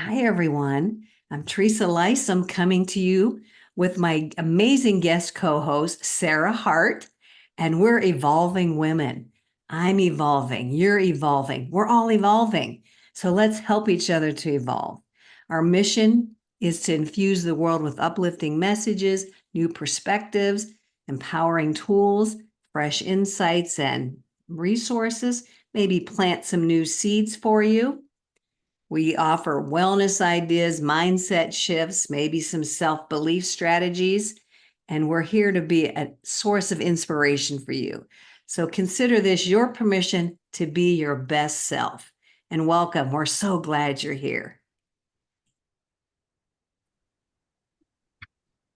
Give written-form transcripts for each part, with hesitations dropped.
Hi, everyone. I'm Teresa Lisum coming to you with my amazing guest co-host, Sara Hart, and we're evolving women. I'm evolving. You're evolving. We're all evolving. So let's help each other to evolve. Our mission is to infuse the world with uplifting messages, new perspectives, empowering tools, fresh insights, and resources. Maybe plant some new seeds for you. We offer wellness ideas, mindset shifts, maybe some self-belief strategies, and we're here to be a source of inspiration for you. So consider this your permission to be your best self. And welcome. We're so glad you're here.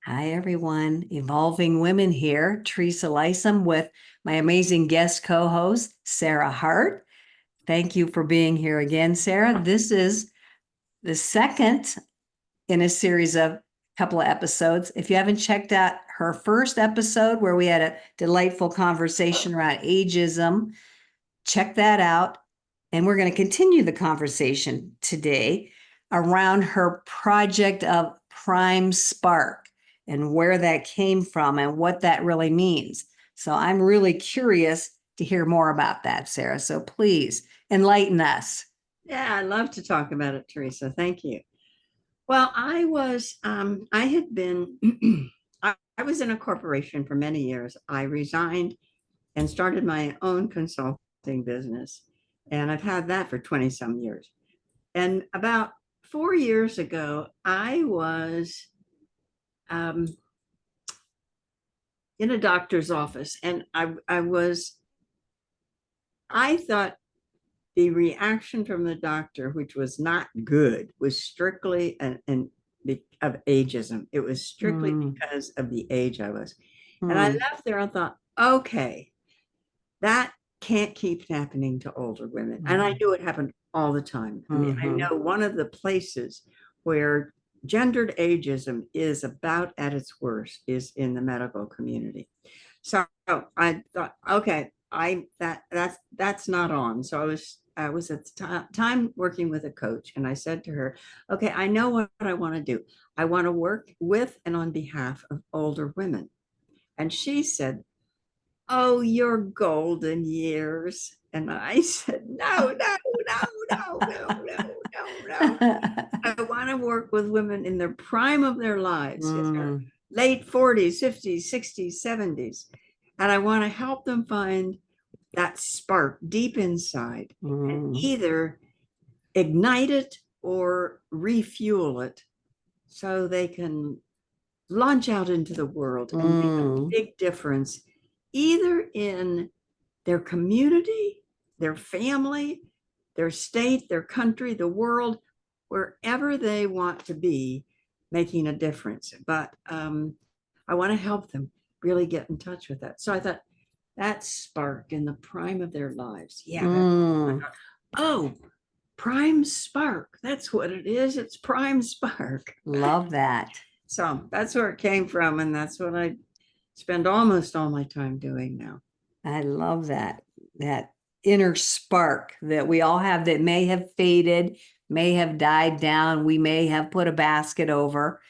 Hi, everyone. Evolving Women here. Teresa Lisum with my amazing guest co-host, Sara Hart. Thank you for being here again, Sara. This is the second in a series of couple of episodes. If you haven't checked out her first episode where we had a delightful conversation around ageism, check that out. And we're going to continue the conversation today around her project of Prime Spark and where that came from and what that really means. So I'm really curious to hear more about that, Sara. So please enlighten us. Yeah, I love to talk about it, Teresa. Thank you. Well, I had been, I was in a corporation for many years. I resigned and started my own consulting business. And I've had that for 20 some years. And about 4 years ago, I was um, in a doctor's office and I thought the reaction from the doctor, which was not good, was strictly of ageism. It was strictly because of the age I was. And I left there and thought, okay, that can't keep happening to older women. And I knew it happened all the time. I mean, I know one of the places where gendered ageism is about at its worst is in the medical community. So I thought, okay, that's not on. So I was at the time working with a coach, and I said to her, okay, I know what I want to do. I want to work with and on behalf of older women. And she said, oh, your golden years. And I said, no, no, no, no, no, no, no, no. I want to work with women in their prime of their lives, in their late 40s, 50s, 60s, 70s. And I want to help them find that spark deep inside and either ignite it or refuel it so they can launch out into the world and make a big difference, either in their community, their family, their state, their country, the world, wherever they want to be making a difference. But I want to help them really get in touch with that. So I thought that spark in the prime of their lives. Yeah. Oh, prime spark. That's what it is. It's prime spark. Love that. So that's where it came from. And that's what I spend almost all my time doing now. I love that inner spark that we all have that may have faded, may have died down. We may have put a basket over,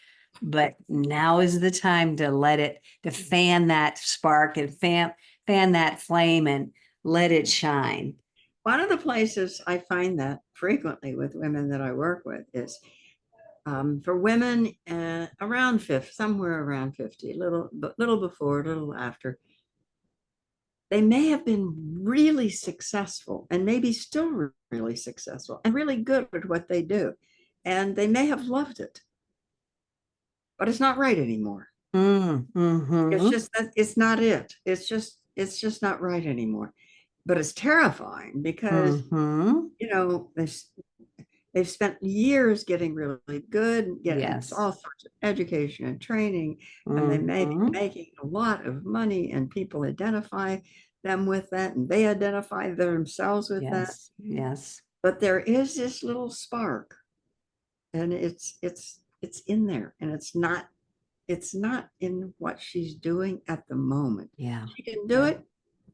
but now is the time to to fan that spark and fan that flame and let it shine. One of the places I find that frequently with women that I work with is for women around 50, somewhere around 50, little before, a little after. They may have been really successful and maybe still really successful and really good at what they do. And they may have loved it, but it's not right anymore. It's just that it's not it. It's just not right anymore. But it's terrifying because, they've spent years getting really good, getting all sorts of education and training, and they may be making a lot of money, and people identify them with that, and they identify themselves with that. Yes. But there is this little spark, and it's in there, and it's not in what she's doing at the moment. Yeah. She can do it.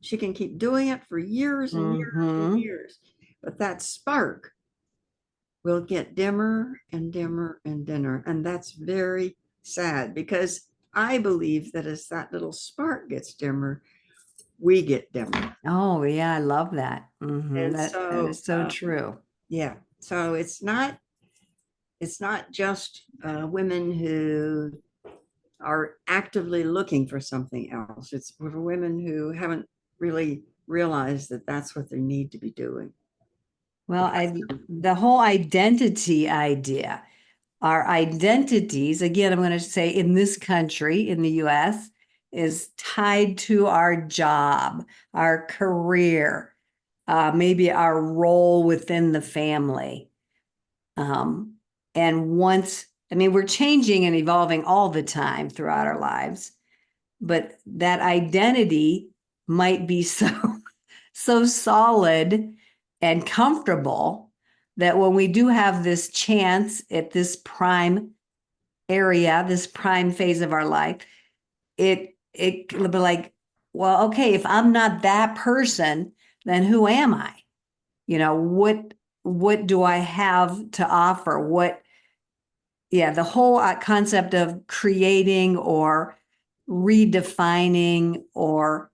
She can keep doing it for years and years and years. But that spark will get dimmer and dimmer and dimmer. And that's very sad because I believe that as that little spark gets dimmer, we get dimmer. Oh, yeah, I love that. And That so, is so true. yeah, so it's not just women who are actively looking for something else. It's for women who haven't really realized that that's what they need to be doing. Well, Because the whole identity idea, our identities, again, I'm going to say in this country, in the US, is tied to our job, our career, maybe our role within the family. And once, I mean, we're changing and evolving all the time throughout our lives, but that identity might be so so solid and comfortable that when we do have this chance at this prime area, this prime phase of our life, it will be like, well, okay, if I'm not that person, then who am I? You know, what do I have to offer? Yeah, the whole concept of creating or redefining or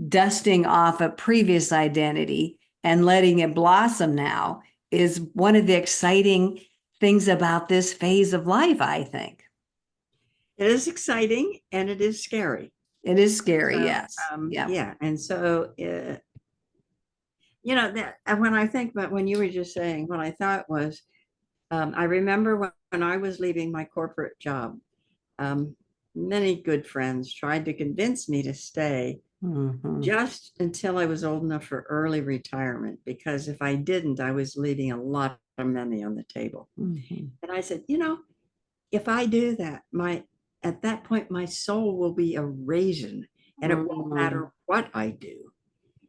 dusting off a previous identity and letting it blossom now is one of the exciting things about this phase of life, I think. it is exciting and it is scary. It is scary, So, yes. Yeah. yeah. And so, that and when I think about when you were just saying, what I thought was, I remember when I was leaving my corporate job, um, many good friends tried to convince me to stay Mhm. just until I was old enough for early retirement, because if I didn't, I was leaving a lot of money on the table. Mhm. And I said, if I do that, at that point, my soul will be a raisin and it won't Mhm. matter what I do.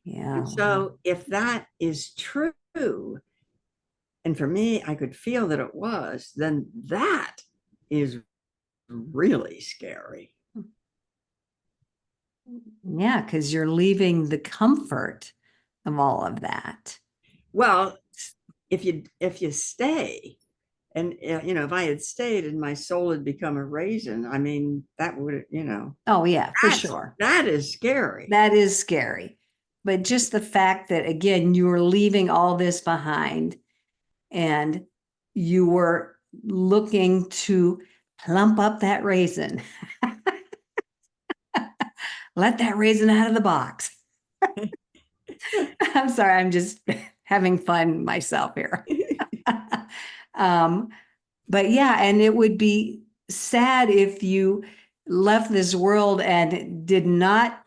And Yeah. so if that is true, and for me, I could feel that it was, then that is really scary. Yeah, because you're leaving the comfort of all of that. Well, if you stay, and if I had stayed and my soul had become a raisin, I mean, that would, Oh, yeah, for that's sure. that is scary. That is scary. But just the fact that, again, you were leaving all this behind and you were looking to plump up that raisin. Let that raisin out of the box. I'm sorry, I'm just having fun myself here. um, but yeah, and it would be sad if you left this world and did not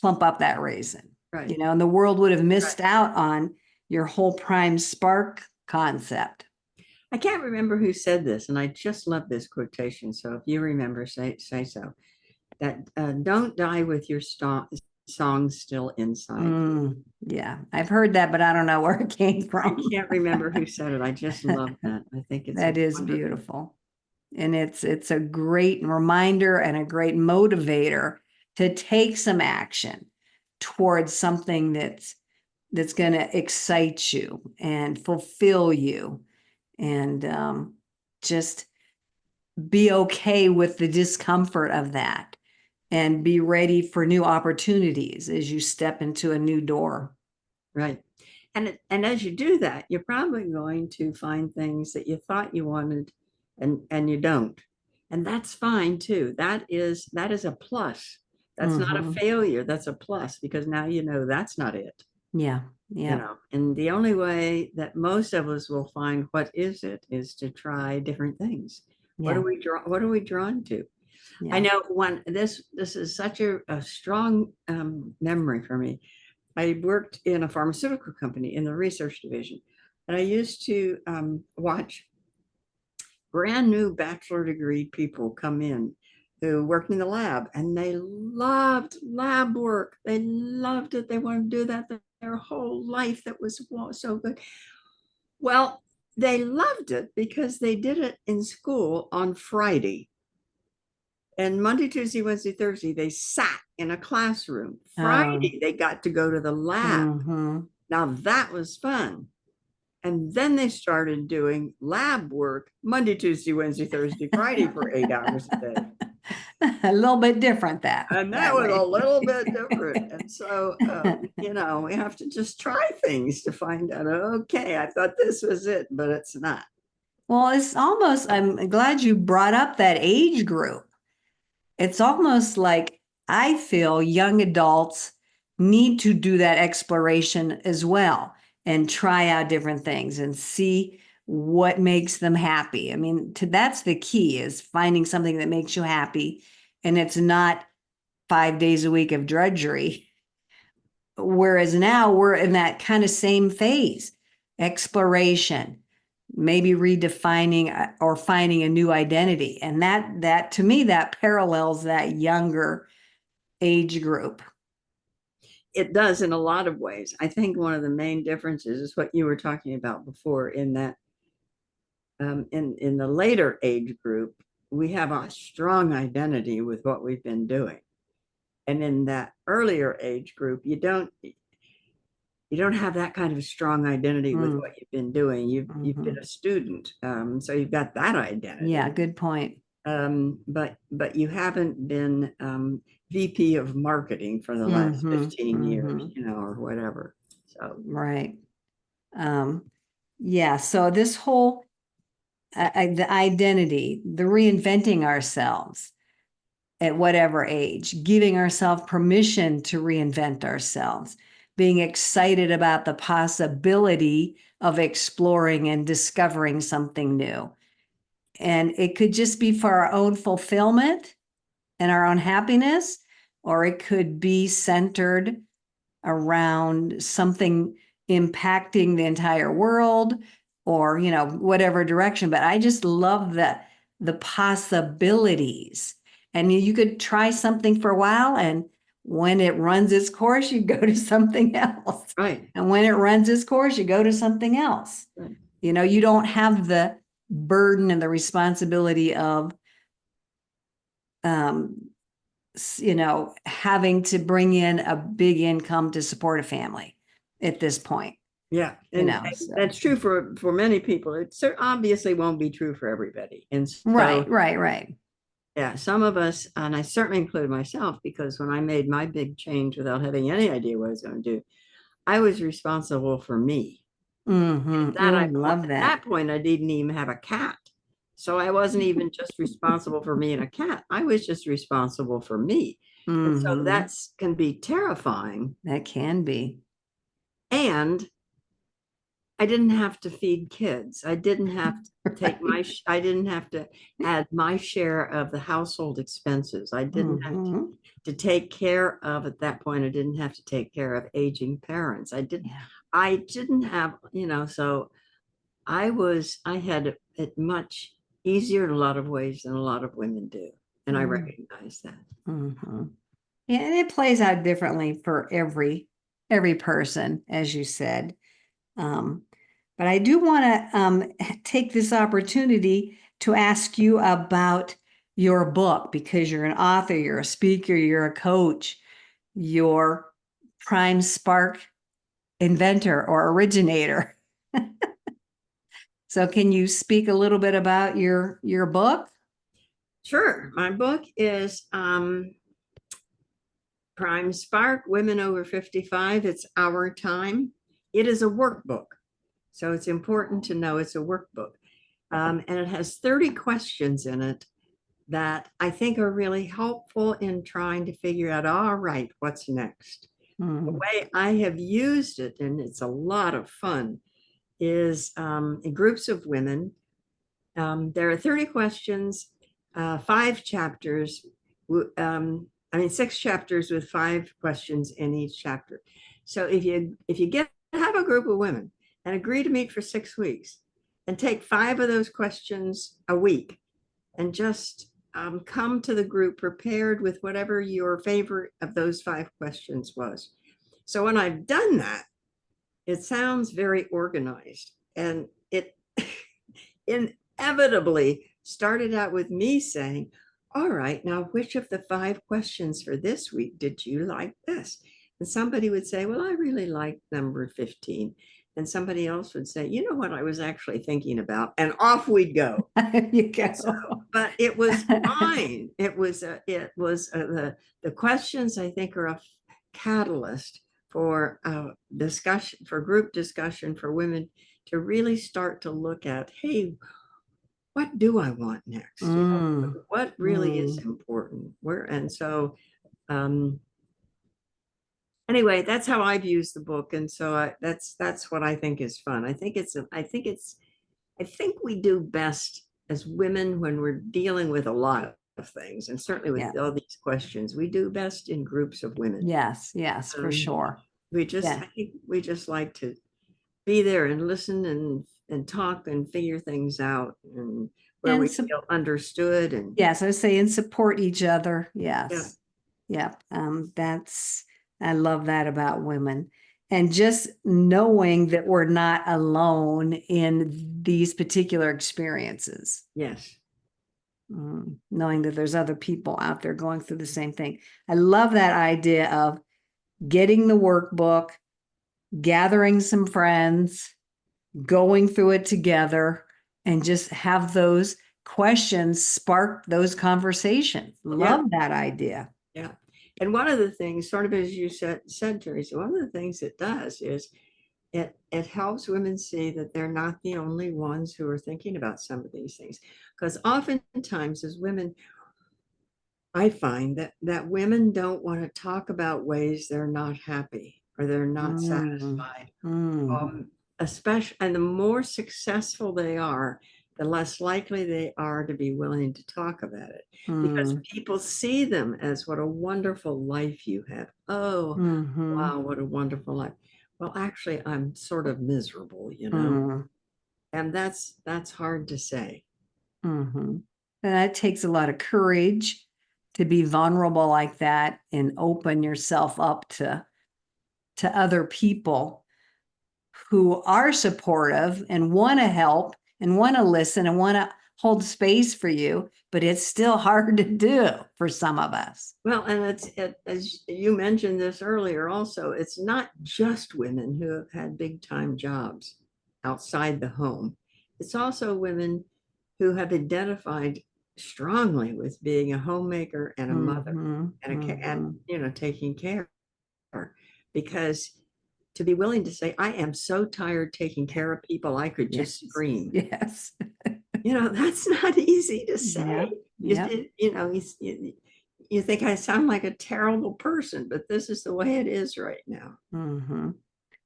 plump up that raisin, Right. and the world would have Right. missed out on your whole prime spark concept. I can't remember who said this, and I just love this quotation. So if you remember, say so. That don't die with your song still inside you. Yeah, I've heard that, but I don't know where it came I from. can't remember who said it. I just love that. I think it's a That is wonderful. beautiful. And it's a great reminder and a great motivator to take some action towards something that's going to excite you and fulfill you, and just be okay with the discomfort of that and be ready for new opportunities as you step into a new door. Right. And as you do that, you're probably going to find things that you thought you wanted and you don't. And that's fine too. That is a plus. That's not a Mhm. failure. That's a plus because now that's not it. Yeah, yeah, And the only way that most of us will find what is it is to try different things. yeah, What are we drawn to? I yeah. know one this is such a strong memory for me. I worked in a pharmaceutical company in the research division, and I used to watch brand new bachelor degree people come in who worked in the lab, and they loved lab work. They loved it. They wanted to do that their whole life. That was so good. Well, they loved it because they did it in school on Friday. And Monday, Tuesday, Wednesday, Thursday, they sat in a classroom. Oh, Friday, they got to go to the lab. mm-hmm. Now that was fun. And then they started doing lab work Monday, Tuesday, Wednesday, Thursday, Friday for 8 hours a day. A little bit different And that that was a way. little bit different. And so, we have to just try things to find out, okay, I thought this was it, but it's not. Well, it's almost, I'm glad you brought up that age group. It's almost like I feel young adults need to do that exploration as well and try out different things and see what makes them happy. I mean, that's the key, is finding something that makes you happy, and it's not 5 days a week of drudgery. Whereas now we're in that kind of same phase, exploration, maybe redefining or finding a new identity. And that to me, that parallels that younger age group. It does in a lot of ways. I think one of the main differences is what you were talking about before, in that in the later age group, we have a strong identity with what we've been doing. And in that earlier age group, you don't have that kind of a strong identity with what you've been doing. You've been a student, so you've got that identity. Yeah, good point. But you haven't been VP of marketing for the last 15 years, or whatever. So right. Yeah. So this whole the identity, the reinventing ourselves at whatever age, giving ourselves permission to reinvent ourselves, being excited about the possibility of exploring and discovering something new. And it could just be for our own fulfillment and our own happiness, or it could be centered around something impacting the entire world, or, whatever direction. But I just love the possibilities. And you could try something for a while, and when it runs its course, you go to something else. right. And when it runs its course, you go to something else. Right. You don't have the burden and the responsibility of having to bring in a big income to support a family at this point. Yeah, and So. that's true for many people. It obviously won't be true for everybody. And so, right. Yeah, some of us, and I certainly include myself, because when I made my big change without having any idea what I was going to do, I was responsible for me. Love At that. that point, I didn't even have a cat. So I wasn't even just responsible for me and a cat. I was just responsible for me. And so that can be terrifying. That can be. And I didn't have to feed kids. I didn't have to take I didn't have to add my share of the household expenses. I didn't have to take care of, at that point, I didn't have to take care of aging parents. I didn't have, so I had it much easier in a lot of ways than a lot of women do. And I recognize that. Yeah, and it plays out differently for every person, as you said. But I do want to take this opportunity to ask you about your book, because you're an author, you're a speaker, you're a coach, you're prime spark inventor or originator. So can you speak a little bit about your book? Sure. My book is Prime Spark, Women Over 55. It's Our Time. It is a workbook. So it's important to know it's a workbook. And it has 30 questions in it that I think are really helpful in trying to figure out, all right, what's next? The way I have used it, and it's a lot of fun, is in groups of women. There are 30 questions, 5 chapters. 6 chapters with 5 questions in each chapter. So if you have a group of women and agree to meet for 6 weeks and take 5 of those questions a week, and just come to the group prepared with whatever your favorite of those 5 questions was. So when I've done that, it sounds very organized, and it inevitably started out with me saying, all right, now which of the 5 questions for this week did you like best? And somebody would say, well, I really like number 15. And somebody else would say, you know what I was actually thinking about, and off we'd go. There you So, go. but it was fine. The questions, I think, are a catalyst for discussion, for group discussion, for women to really start to look at, hey, what do I want next? Mm, What really is mm. important? Where, and so um, anyway, that's how I've used the book, and so that's what I think is fun. I think we do best as women when we're dealing with a lot of things, and certainly Yeah. with all these questions, we do best in groups of women. Yes, yes, for Um, sure. I Yeah. think we just like to be there and listen and talk and figure things out, and where And we so, feel understood. And yes, I say and support each other. yeah, Yes. Yep. I love that about women. And just knowing that we're not alone in these particular experiences. yes, Knowing that there's other people out there going through the same thing. I love that idea of getting the workbook, gathering some friends, going through it together, and just have those questions spark those conversations. yeah, Love that idea. yeah. And one of the things, sort of as you said, Teresa, one of the things it does is it helps women see that they're not the only ones who are thinking about some of these things. Because oftentimes as women, I find that women don't want to talk about ways they're not happy or they're not Mm, satisfied. mm, Especially, and the more successful they are, the less likely they are to be willing to talk about it, because mm, people see them as what a wonderful life you have. Oh, mhm, wow, what a wonderful life. Well, actually, I'm sort of miserable, mm, and that's hard to say. mhm. And that takes a lot of courage to be vulnerable like that and open yourself up to other people who are supportive and want to help and want to listen and want to hold space for you, but it's still hard to do for some of us. Well, and as you mentioned this earlier, also, it's not just women who have had big time jobs outside the home. It's also women who have identified strongly with being a homemaker and a mother Mhm, and mhm. taking care, because to be willing to say, I am so tired taking care of people, I could Yes, just scream. yes. That's not easy to Yeah, say. yeah. You think I sound like a terrible person, but this is the way it is right now. Mhm.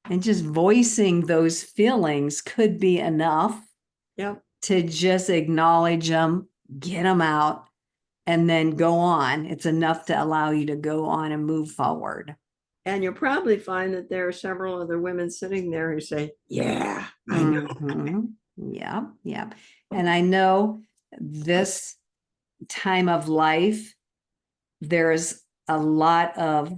And just voicing those feelings could be enough Yep. to just acknowledge them, get them out, and then go on. It's enough to allow you to go on and move forward. And you'll probably find that there are several other women sitting there who say, yeah, I know. Mhm. Yeah, yeah. And I know this time of life, there's a lot of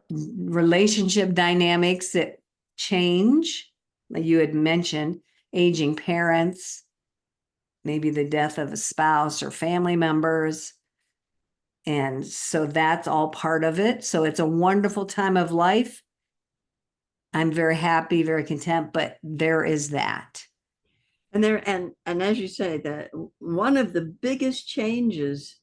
relationship dynamics that change. Like you had mentioned, aging parents, maybe the death of a spouse or family members. And so that's all part of it. So it's a wonderful time of life. I'm very happy, very content, but there is that. And as you say, that one of the biggest changes,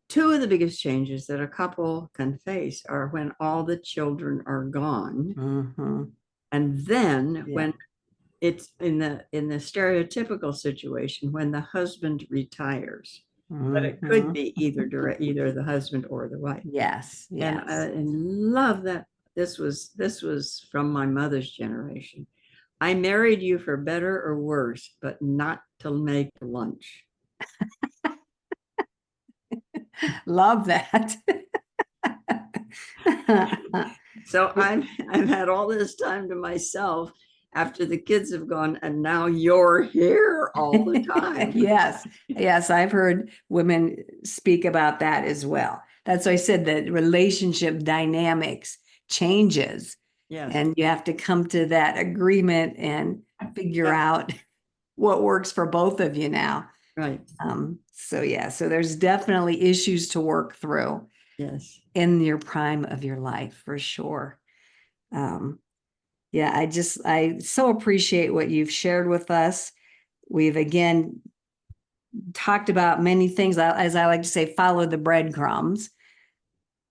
two of the biggest changes that a couple can face are when all the children are gone. Mhm. And then Yeah. when it's in the stereotypical situation when the husband retires, but it could Mhm. be either the husband or the wife. Yes, yes. And love that this was from my mother's generation. I married you for better or worse, but not to make lunch. Love that. So I've had all this time to myself after the kids have gone, and now you're here all the time. Yes, yes, I've heard women speak about that as well. That's why I said that relationship dynamics changes, Yes. and you have to come to that agreement and figure Yep. out what works for both of you now. Right. So yeah, so there's definitely issues to work through. Yes. in your prime of your life, for sure. Yeah, I so appreciate what you've shared with us. We've again talked about many things, as I like to say, follow the breadcrumbs.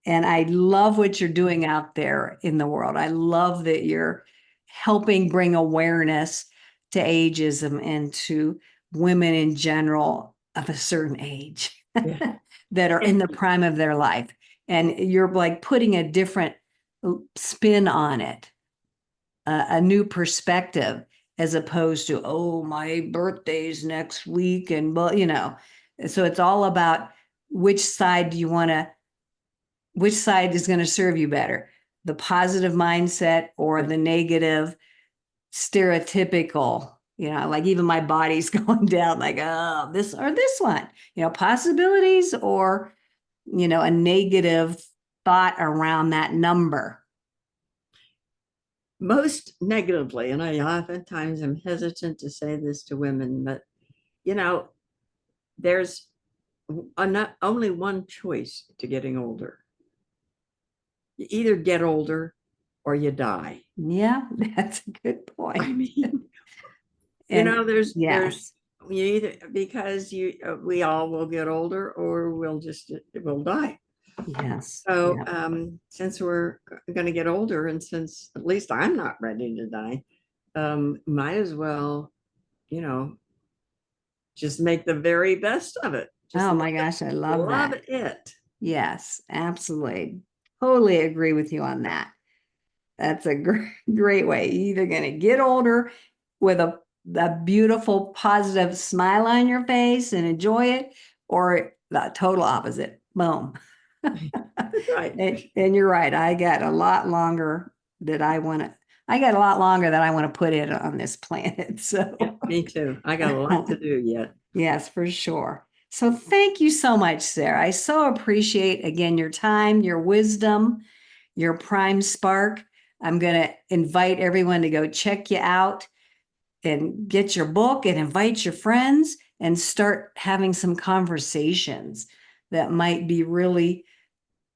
And I love what you're doing out there in the world. I love that you're helping bring awareness to ageism and to women in general of a certain age Yeah. that are in the prime of their life. And you're like putting a different spin on it, a new perspective, as opposed to, oh, my birthday's next week. And, well, so it's all about which side which side is going to serve you better, the positive mindset or the negative, stereotypical, like even my body's going down, like, oh, this or this one, possibilities or, a negative thought around that number. Most negatively, and I oftentimes am hesitant to say this to women, but there's only one choice to getting older. You either get older or you die. Yeah, that's a good point. I mean, And there's yes, you either, because we all will get older or we'll die. yes, So yeah, since we're going to get older, and since at least I'm not ready to die, might as well, you know, just make the very best of it. Just oh my gosh, I love love that. it. Yes, absolutely. Totally agree with you on that. That's a great way. You're either going to get older with a beautiful, positive smile on your face and enjoy it, or the total opposite. Boom. Right. And you're right. I got a lot longer that I want to put in on this planet. So Yeah, me too. I got a lot to do yet. yes, for sure. So thank you so much, Sarah. I so appreciate, again, your time, your wisdom, your prime spark. I'm going to invite everyone to go check you out and get your book and invite your friends and start having some conversations that might be really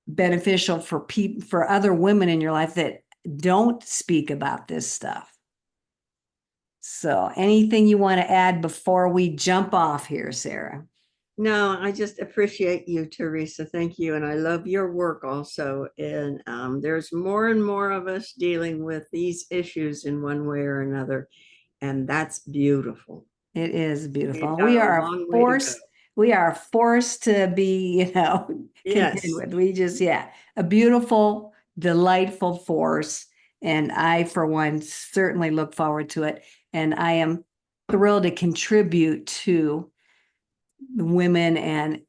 beneficial for people, for other women in your life that don't speak about this stuff. So anything you want to add before we jump off here, Sarah? No, I just appreciate you, Teresa. Thank you. And I love your work also. And there's more and more of us dealing with these issues in one way or another. And that's beautiful. It is We've beautiful. got a long way to go. We are forced to be, contend Yes. with. We just, yeah, a beautiful, delightful force. And I, for one, certainly look forward to it. And I am thrilled to contribute to women and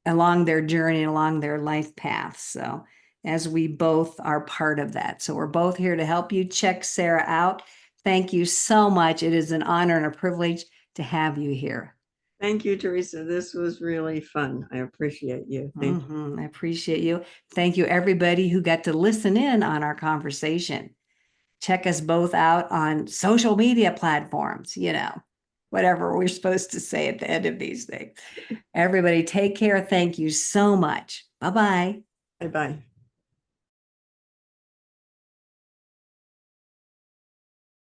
along their journey, along their life path. So as we both are part of that. So we're both here to help you. Check Sarah out. Thank you so much. It is an honor and a privilege to have you here. Thank you, Teresa. This was really fun. I appreciate you. Thank you. I appreciate you. Thank you, everybody who got to listen in on our conversation. Check us both out on social media platforms, whatever we're supposed to say at the end of these things. Everybody, take care. Thank you so much. Bye-bye. Bye-bye.